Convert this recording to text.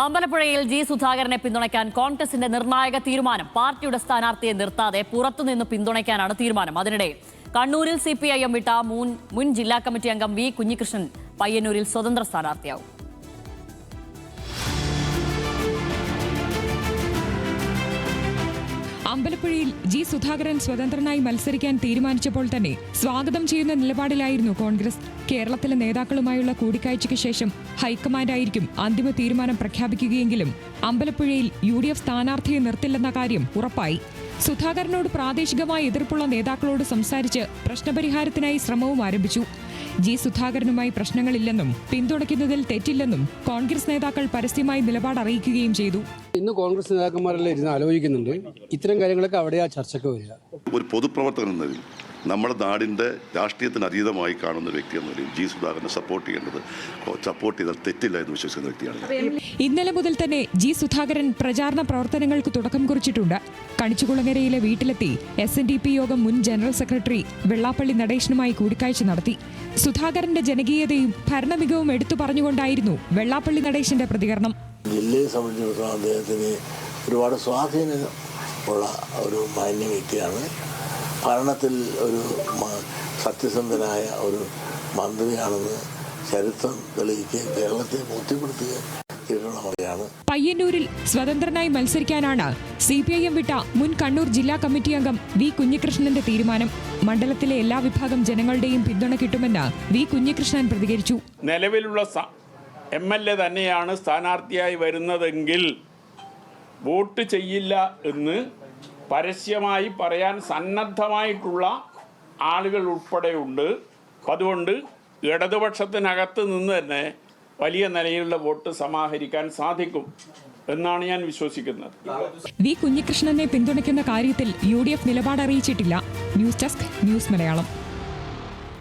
അമ്പലപ്പുഴയിൽ G സുധാകരനെ പിന്തുണയ്ക്കാൻ കോൺഗ്രസിന്റെ നിർണായക തീരുമാനം. പാർട്ടിയുടെ സ്ഥാനാർത്ഥിയെ നിർത്താതെ പുറത്തുനിന്ന് പിന്തുണയ്ക്കാനാണ് തീരുമാനം. അതിനിടെ കണ്ണൂരിൽ CPIM വിട്ട മുൻ ജില്ലാ കമ്മിറ്റി അംഗം വി കുഞ്ഞികൃഷ്ണൻ പയ്യന്നൂരിൽ സ്വതന്ത്ര സ്ഥാനാർത്ഥിയാവും. അമ്പലപ്പുഴയിൽ ജി സുധാകരൻ സ്വതന്ത്രനായി മത്സരിക്കാൻ തീരുമാനിച്ചപ്പോൾ തന്നെ സ്വാഗതം ചെയ്യുന്ന നിലപാടിലായിരുന്നു കോൺഗ്രസ്. കേരളത്തിലെ നേതാക്കളുമായുള്ള കൂടിക്കാഴ്ചയ്ക്ക് ശേഷം ഹൈക്കമാൻഡായിരിക്കും അന്തിമ തീരുമാനം പ്രഖ്യാപിക്കുകയെങ്കിലും അമ്പലപ്പുഴയിൽ UDF സ്ഥാനാർത്ഥിയെ നിർത്തില്ലെന്ന കാര്യം ഉറപ്പായി. സുധാകരനോട് പ്രാദേശികമായി എതിർപ്പുള്ള നേതാക്കളോട് സംസാരിച്ച് പ്രശ്നപരിഹാരത്തിനായി ശ്രമവും ആരംഭിച്ചു. ജി സുധാകരനുമായി പ്രശ്നങ്ങളില്ലെന്നും പിന്തുണയ്ക്കുന്നതിൽ തെറ്റില്ലെന്നും കോൺഗ്രസ് നേതാക്കൾ പരസ്യമായി നിലപാട് അറിയിക്കുകയും ചെയ്തു. ഇന്ന് കോൺഗ്രസ് നേതാക്കന്മാരെല്ലാം ഇരുന്ന് ആലോചിക്കുന്നുണ്ട്. ഇത്തരം കാര്യങ്ങളൊക്കെ അവിടെയാ ചർച്ചയ്ക്ക് വരിക. ഒരു പൊതുപ്രവർത്തകൻ എന്ന നിലയിൽ നമ്മുടെ നാടിൻ്റെ രാഷ്ട്രീയത്തിന് അതീതമായി കാണുന്ന വ്യക്തി എന്ന നിലയിൽ ജി സുധാകരനെ സപ്പോർട്ട് ചെയ്താൽ തെറ്റില്ല എന്ന് വിശ്വസിക്കുന്ന വ്യക്തിയാണ്. ഇന്നലെ മുതൽ തന്നെ ജി സുധാകരൻ പ്രചാരണ പ്രവർത്തനങ്ങൾക്ക് തുടക്കം കുറിച്ചിട്ടുണ്ട്. കണിച്ചുകുളങ്ങരയിലെ വീട്ടിലെത്തി SNDP യോഗം മുൻ ജനറൽ സെക്രട്ടറി വെള്ളാപ്പള്ളി നടേശനുമായി കൂടിക്കാഴ്ച നടത്തി. സുധാകരന്റെ ജനകീയതയും ഭരണമികവും എടുത്തു പറഞ്ഞുകൊണ്ടായിരുന്നു വെള്ളാപ്പള്ളി നടേശന്റെ പ്രതികരണം. ജില്ലയെ സംബന്ധിച്ചിടത്തോളം അദ്ദേഹത്തിന് ഒരുപാട് സ്വാധീനമുള്ള ഒരു മാന്യ വ്യക്തിയാണ്. ഭരണത്തിൽ ഒരു സത്യസന്ധനായ ഒരു മന്ത്രിയാണെന്ന് ചരിത്രം തെളിയിക്കുകയും കേരളത്തെ ബോധ്യപ്പെടുത്തുകയും ചെയ്തിട്ടുള്ളവരെയാണ്. പയ്യന്നൂരിൽ സ്വതന്ത്രനായി മത്സരിക്കാനാണ് CPIM വിട്ട മുൻ കണ്ണൂർ ജില്ലാ കമ്മിറ്റി അംഗം വി കുഞ്ഞികൃഷ്ണന്റെ തീരുമാനം. മണ്ഡലത്തിലെ എല്ലാ വിഭാഗം ജനങ്ങളുടെയും പിന്തുണ കിട്ടുമെന്ന് വി കുഞ്ഞികൃഷ്ണൻ പ്രതികരിച്ചു. നിലവിലുള്ള MLA തന്നെയാണ് സ്ഥാനാർത്ഥിയായി വരുന്നതെങ്കിൽ വോട്ട് ചെയ്യില്ല എന്ന് പരസ്യമായി പറയാൻ സന്നദ്ധമായിട്ടുള്ള ആളുകൾ ഉൾപ്പെടെയുണ്ട്. അതുകൊണ്ട് ഇടതുപക്ഷത്തിനകത്ത് നിന്ന് തന്നെ വലിയ നിലയിലുള്ള വോട്ട് സമാഹരിക്കാൻ സാധിക്കും എന്നാണ് ഞാൻ വിശ്വസിക്കുന്നത്. വി കുഞ്ഞികൃഷ്ണനെ പിന്തുണയ്ക്കുന്ന കാര്യത്തിൽ UDF നിലപാട് അറിയിച്ചിട്ടില്ല. News desk news Malayalam.